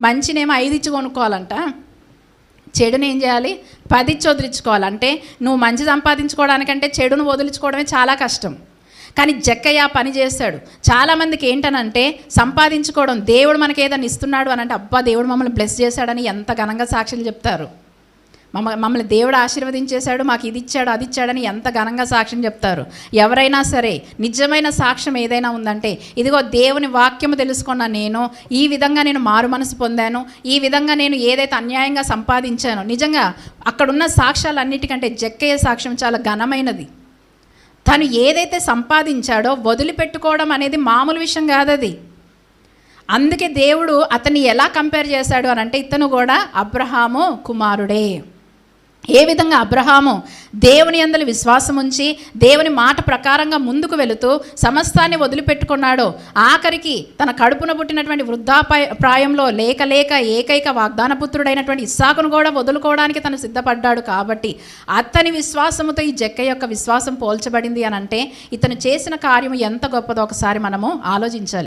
మంచినేమో 5 ఇచ్చి కొనుక్కోవాలంట, చెడుని ఏం చేయాలి? 10 ఇచ్చి వదిలించుకోవాలి. అంటే నువ్వు మంచి సంపాదించుకోవడానికంటే చెడును వదిలించుకోవడమే చాలా కష్టం. కానీ జక్కయ్య పని చేశాడు. చాలామందికి ఏంటనంటే సంపాదించుకోవడం, దేవుడు మనకి ఏదైనా ఇస్తున్నాడు అని అంటే అబ్బా దేవుడు మమ్మల్ని బ్లెస్ చేశాడని ఎంత ఘనంగా సాక్ష్యాలు చెప్తారు. మమ్మల్ని దేవుడు ఆశీర్వదించేశాడు, మాకు ఇది ఇచ్చాడు అది ఇచ్చాడని ఎంత ఘనంగా సాక్ష్యం చెప్తారు. ఎవరైనా సరే నిజమైన సాక్ష్యం ఏదైనా ఉందంటే ఇదిగో దేవుని వాక్యము తెలుసుకున్న నేను ఈ విధంగా నేను మారు మనసు పొందాను, ఈ విధంగా నేను ఏదైతే అన్యాయంగా సంపాదించానో. నిజంగా అక్కడున్న సాక్ష్యాలన్నిటికంటే జక్కయ్య సాక్ష్యం చాలా ఘనమైనది. తను ఏదైతే సంపాదించాడో వదిలిపెట్టుకోవడం అనేది మామూలు విషయం కాదది. అందుకే దేవుడు అతన్ని ఎలా కంపేర్ చేశాడు అని అంటే ఇతను కూడా అబ్రహాము కుమారుడే. ఏ విధంగా అబ్రహాము దేవుని యందలి విశ్వాసం ఉంచి దేవుని మాట ప్రకారంగా ముందుకు వెళుతూ సమస్తాన్ని వదిలిపెట్టుకున్నాడో, ఆఖరికి తన కడుపున పుట్టినటువంటి వృద్ధాప్రాయంలో లేక ఏకైక వాగ్దాన పుత్రుడైనటువంటి ఇస్సాకును కూడా వదులుకోవడానికి తను సిద్ధపడ్డాడు. కాబట్టి అతని విశ్వాసముతో ఈ జక్కయ్య యొక్క విశ్వాసం పోల్చబడింది అని అంటే ఇతను చేసిన కార్యము ఎంత గొప్పదో ఒకసారి మనము ఆలోచించాలి.